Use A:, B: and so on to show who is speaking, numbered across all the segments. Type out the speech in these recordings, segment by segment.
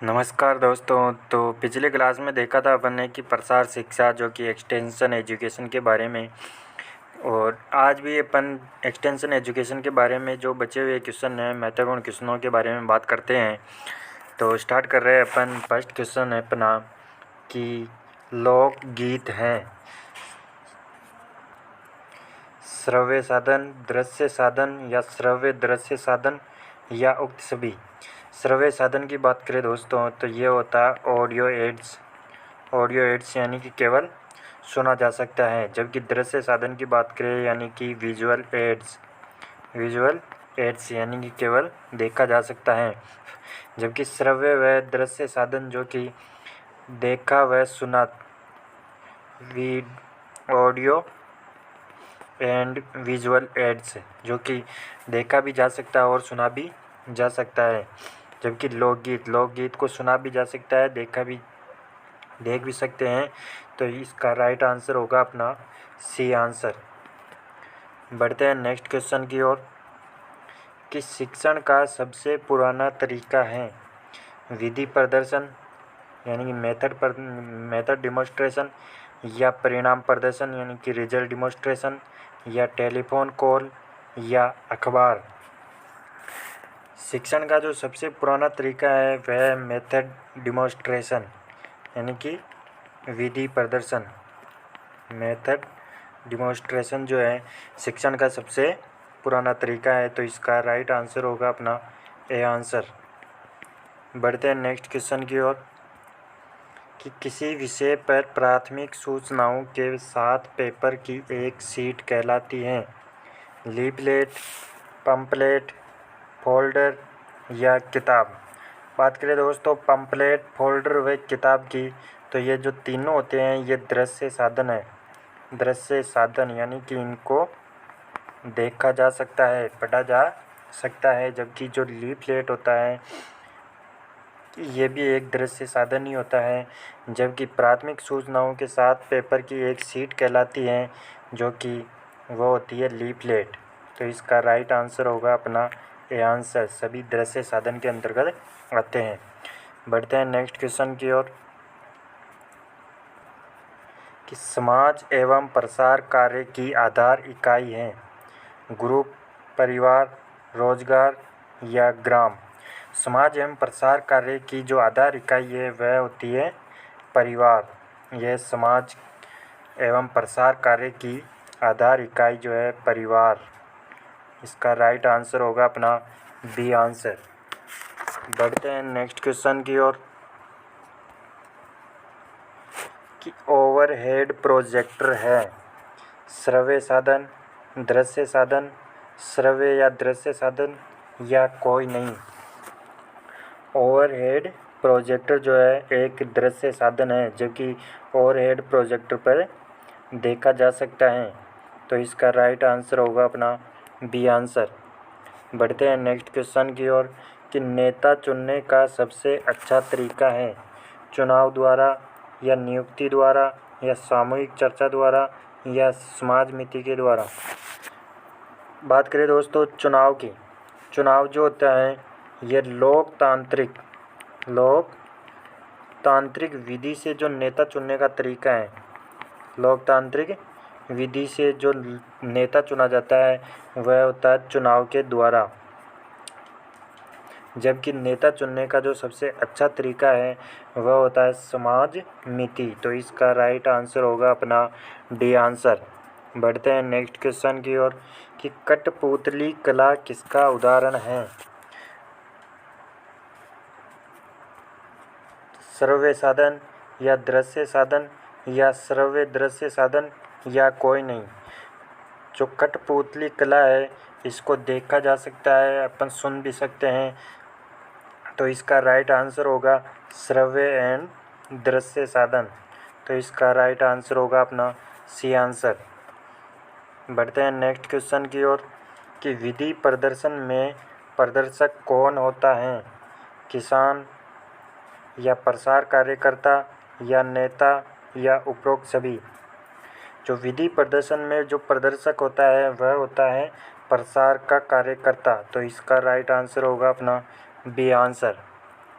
A: नमस्कार दोस्तों। तो पिछले क्लास में देखा था अपन ने कि प्रसार शिक्षा जो कि एक्सटेंशन एजुकेशन के बारे में, और आज भी अपन एक्सटेंशन एजुकेशन के बारे में जो बचे हुए क्वेश्चन हैं, महत्वपूर्ण क्वेश्चनों के बारे में बात करते हैं। तो स्टार्ट कर रहे हैं अपन। फर्स्ट क्वेश्चन है अपना कि लोकगीत हैं श्रव्य साधन, दृश्य साधन या श्रव्य दृश्य साधन या उक्त सभी। श्रव्य साधन की बात करें दोस्तों तो ये होता है ऑडियो एड्स। ऑडियो एड्स यानी कि केवल सुना जा सकता है। जबकि दृश्य साधन की बात करें यानी कि विजुअल एड्स। विजुअल एड्स यानी कि केवल देखा जा सकता है। जबकि श्रव्य व दृश्य साधन जो कि देखा व सुना, ऑडियो एंड विजुअल एड्स, जो कि देखा भी जा सकता है और सुना भी जा सकता है। जबकि लोकगीत को सुना भी जा सकता है, देख भी सकते हैं। तो इसका राइट आंसर होगा अपना सी आंसर। बढ़ते हैं नेक्स्ट क्वेश्चन की ओर कि शिक्षण का सबसे पुराना तरीका है विधि प्रदर्शन यानी कि मेथड डिमॉन्स्ट्रेशन, या परिणाम प्रदर्शन यानी कि रिजल्ट डिमॉन्स्ट्रेशन, या टेलीफोन कॉल, या अखबार। शिक्षण का जो सबसे पुराना तरीका है वह मेथड डिमॉन्स्ट्रेशन यानी कि विधि प्रदर्शन। मेथड डिमॉन्स्ट्रेशन जो है शिक्षण का सबसे पुराना तरीका है। तो इसका राइट आंसर होगा अपना ए आंसर। बढ़ते हैं नेक्स्ट क्वेश्चन की ओर कि किसी विषय पर प्राथमिक सूचनाओं के साथ पेपर की एक शीट कहलाती है लीफलेट, पंपलेट, फोल्डर या किताब। बात करें दोस्तों पंपलेट, फोल्डर व किताब की, तो ये जो तीनों होते हैं ये दृश्य साधन है। दृश्य साधन यानी कि इनको देखा जा सकता है, पढ़ा जा सकता है। जबकि जो लीफलेट होता है ये भी एक दृश्य साधन ही होता है। जबकि प्राथमिक सूचनाओं के साथ पेपर की एक शीट कहलाती है जो कि वो होती है लीफलेट। तो इसका राइट आंसर होगा अपना ए आंसर। सभी दृश्य साधन के अंतर्गत आते हैं। बढ़ते हैं नेक्स्ट क्वेश्चन की ओर कि समाज एवं प्रसार कार्य की आधार इकाई है ग्रुप, परिवार, रोजगार या ग्राम। समाज एवं प्रसार कार्य की जो आधार इकाई है वह होती है परिवार। यह समाज एवं प्रसार कार्य की आधार इकाई जो है परिवार। इसका राइट आंसर होगा अपना बी आंसर। बढ़ते हैं नेक्स्ट क्वेश्चन की ओर कि ओवरहेड प्रोजेक्टर है श्रव्य साधन, दृश्य साधन, श्रव्य या दृश्य साधन या कोई नहीं। ओवरहेड प्रोजेक्टर जो है एक दृश्य साधन है, जबकि ओवरहेड प्रोजेक्टर पर देखा जा सकता है। तो इसका राइट आंसर होगा अपना बी आंसर। बढ़ते हैं नेक्स्ट क्वेश्चन की ओर कि नेता चुनने का सबसे अच्छा तरीका है चुनाव द्वारा, या नियुक्ति द्वारा, या सामूहिक चर्चा द्वारा, या समाज मिति के द्वारा। बात करें दोस्तों चुनाव की, चुनाव जो होता है ये लोकतांत्रिक विधि से जो नेता चुनने का तरीका है, लोकतांत्रिक विधि से जो नेता चुना जाता है वह होता है चुनाव के द्वारा। जबकि नेता चुनने का जो सबसे अच्छा तरीका है वह होता है समाज मिति। तो इसका राइट आंसर होगा अपना डी आंसर। बढ़ते हैं नेक्स्ट क्वेश्चन की ओर कि कठपुतली कला किसका उदाहरण है श्रव्य साधन, या दृश्य साधन, या श्रव्य दृश्य साधन, या कोई नहीं। जो कठपुतली कला है इसको देखा जा सकता है, अपन सुन भी सकते हैं। तो इसका राइट आंसर होगा श्रव्य एंड दृश्य साधन। तो इसका राइट आंसर होगा अपना सी आंसर। बढ़ते हैं नेक्स्ट क्वेश्चन की ओर कि विधि प्रदर्शन में प्रदर्शक कौन होता है किसान, या प्रसार कार्यकर्ता, या नेता, या उपरोक्त सभी। जो विधि प्रदर्शन में जो प्रदर्शक होता है वह होता है प्रसार का कार्यकर्ता। तो इसका राइट आंसर होगा अपना बी आंसर।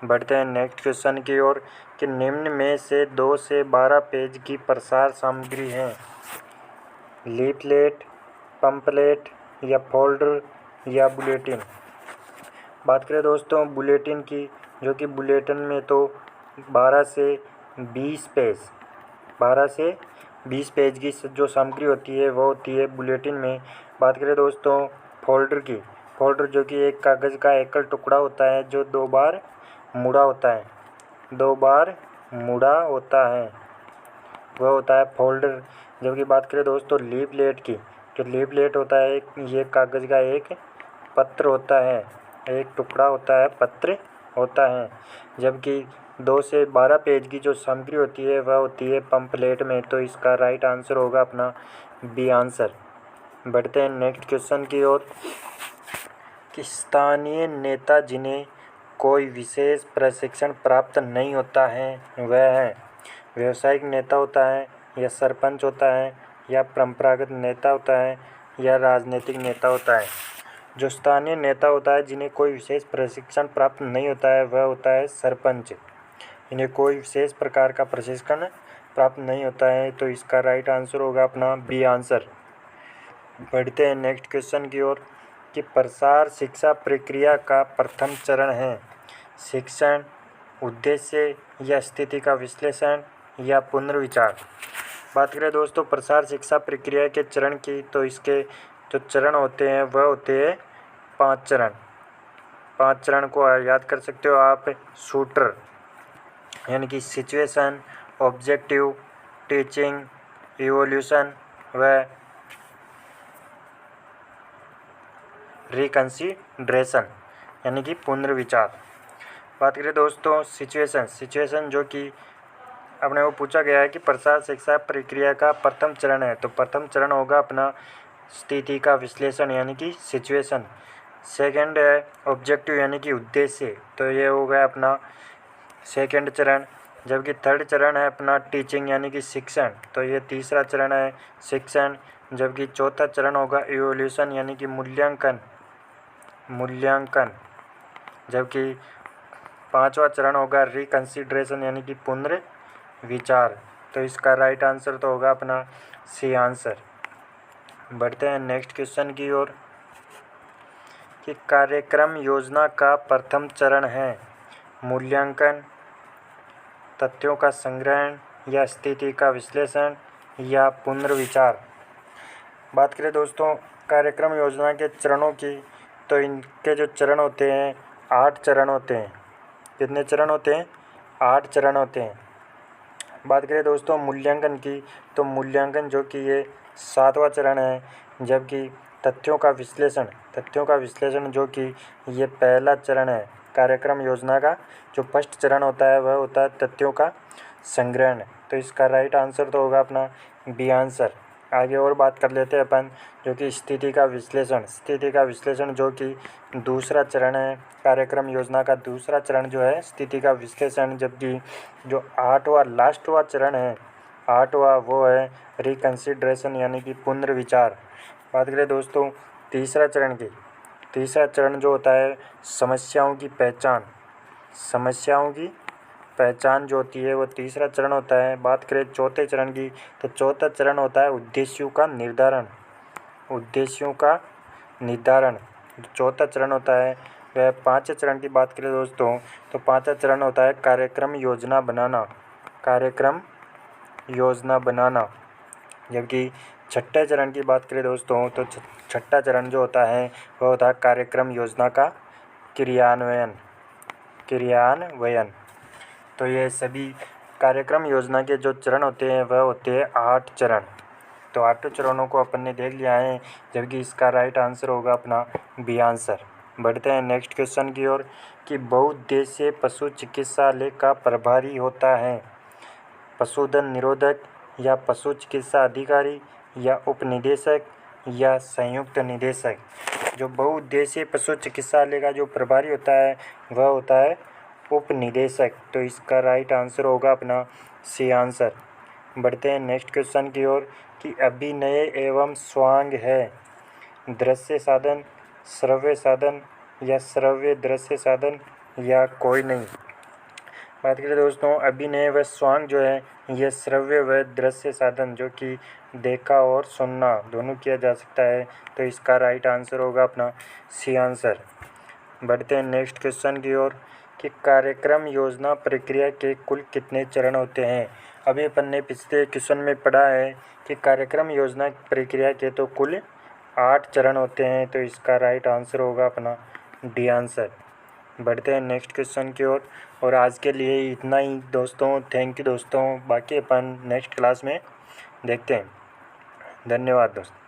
A: बढ़ते हैं नेक्स्ट क्वेश्चन की ओर कि निम्न में से 2 से 12 पेज की प्रसार सामग्री है। लीफलेट, पंपलेट या फोल्डर या बुलेटिन। बात करें दोस्तों बुलेटिन की, जो कि बुलेटिन में तो 12 से 20 पेज 12 से 20 पेज की जो सामग्री होती है वो होती है बुलेटिन में। बात करें दोस्तों फोल्डर की, फोल्डर जो कि एक कागज़ का एकल टुकड़ा होता है जो 2 बार मुड़ा होता है, 2 बार मुड़ा होता है, वह होता है फोल्डर। जबकि बात करें दोस्तों लीफलेट की, जो लीफलेट होता है ये कागज़ का एक पत्र होता है, एक टुकड़ा होता है, पत्र होता है। जबकि 2 से 12 पेज की जो सामग्री होती है वह होती है पंपलेट में। तो इसका राइट आंसर होगा अपना बी आंसर। बढ़ते हैं नेक्स्ट क्वेश्चन की ओर कि स्थानीय नेता जिन्हें कोई विशेष प्रशिक्षण प्राप्त नहीं होता है वह है व्यावसायिक नेता होता है या सरपंच होता है या परंपरागत नेता होता है या राजनीतिक नेता होता है। जो स्थानीय नेता होता है जिन्हें कोई विशेष प्रशिक्षण प्राप्त नहीं होता है वह होता है सरपंच। इन्हें कोई विशेष प्रकार का प्रशिक्षण प्राप्त नहीं होता है। तो इसका राइट आंसर होगा अपना बी आंसर। बढ़ते हैं नेक्स्ट क्वेश्चन की ओर कि प्रसार शिक्षा प्रक्रिया का प्रथम चरण है शिक्षण, उद्देश्य या स्थिति का विश्लेषण या पुनर्विचार। बात करें दोस्तों प्रसार शिक्षा प्रक्रिया के चरण की, तो इसके जो चरण होते हैं वह होते हैं 5 चरण। 5 चरण को याद कर सकते हो आप। शूटर यानी कि सिचुएशन, ऑब्जेक्टिव, टीचिंग, इवोल्यूशन व रिकंसीडरेशन यानी कि पुनर्विचार। बात करें दोस्तों सिचुएशन जो कि अपने को पूछा गया है कि प्रसार शिक्षा प्रक्रिया का प्रथम चरण है, तो प्रथम चरण होगा अपना स्थिति का विश्लेषण यानी कि सिचुएशन। सेकंड है ऑब्जेक्टिव यानी कि उद्देश्य, तो ये हो गया अपना सेकंड चरण। जबकि थर्ड चरण है अपना टीचिंग यानी कि शिक्षण, तो ये तीसरा चरण है शिक्षण। जबकि चौथा चरण होगा इवोल्यूशन यानी कि मूल्यांकन। जबकि पांचवा चरण होगा रिकंसीडरेशन यानी कि पुनर्विचार। तो इसका राइट आंसर तो होगा अपना सी आंसर। बढ़ते हैं नेक्स्ट क्वेश्चन की ओर कि कार्यक्रम योजना का प्रथम चरण है मूल्यांकन, तथ्यों का संग्रहण या स्थिति का विश्लेषण या पुनर्विचार। बात करें दोस्तों कार्यक्रम योजना के चरणों की, तो इनके जो चरण होते हैं 8 चरण होते हैं। कितने चरण होते हैं? 8 चरण होते हैं। बात करें दोस्तों मूल्यांकन की, तो मूल्यांकन जो कि ये 7वां चरण है। जबकि तथ्यों का विश्लेषण जो कि ये पहला चरण है। कार्यक्रम योजना का जो फर्स्ट चरण होता है वह होता है तथ्यों का संग्रहण। तो इसका राइट आंसर तो होगा अपना बी आंसर। आगे और बात कर लेते हैं अपन जो कि स्थिति का विश्लेषण जो कि दूसरा चरण है। कार्यक्रम योजना का दूसरा चरण जो है स्थिति का विश्लेषण। जबकि जो 8वां लास्टवां चरण है, 8वां वो है रिकंसीडरेशन यानी कि पुनर्विचार। बात करें दोस्तों तीसरा चरण जो होता है समस्याओं की पहचान जो होती है वो तीसरा चरण होता है। बात करें चौथे चरण की, तो चौथा चरण होता है उद्देश्यों का निर्धारण। जो चौथा चरण होता है वह 5वें चरण की बात करें दोस्तों, तो 5वां चरण होता है कार्यक्रम योजना बनाना। जबकि छठे चरण की बात करें दोस्तों, तो छठा चरण जो होता है वह होता है कार्यक्रम योजना का क्रियान्वयन। तो ये सभी कार्यक्रम योजना के जो चरण होते हैं वह होते हैं 8 चरण। तो 8 चरणों को अपन ने देख लिया है, जबकि इसका राइट आंसर होगा अपना बी आंसर। बढ़ते हैं नेक्स्ट क्वेश्चन की ओर कि बहुउद्देशीय पशु चिकित्सालय का प्रभारी होता है पशुधन निरोधक या पशु चिकित्सा अधिकारी या उपनिदेशक या संयुक्त निदेशक। जो बहुउद्देशीय पशु चिकित्सालय का जो प्रभारी होता है वह होता है उपनिदेशक। तो इसका राइट आंसर होगा अपना सी आंसर। बढ़ते हैं नेक्स्ट क्वेश्चन की ओर कि अभिनय एवं स्वांग है दृश्य साधन, श्रव्य साधन या श्रव्य दृश्य साधन या कोई नहीं। बात करें दोस्तों अभिनय व स्वांग जो है ये श्रव्य व दृश्य साधन जो कि देखा और सुनना दोनों किया जा सकता है। तो इसका राइट आंसर होगा अपना सी आंसर। बढ़ते हैं नेक्स्ट क्वेश्चन की ओर कि कार्यक्रम योजना प्रक्रिया के कुल कितने चरण होते हैं। अभी अपन ने पिछले क्वेश्चन में पढ़ा है कि कार्यक्रम योजना प्रक्रिया के तो कुल 8 चरण होते हैं। तो इसका राइट आंसर होगा अपना डी आंसर। बढ़ते हैं नेक्स्ट क्वेश्चन की ओर और आज के लिए इतना ही दोस्तों। थैंक यू दोस्तों, बाकी अपन नेक्स्ट क्लास में देखते हैं। धन्यवाद दोस्तों।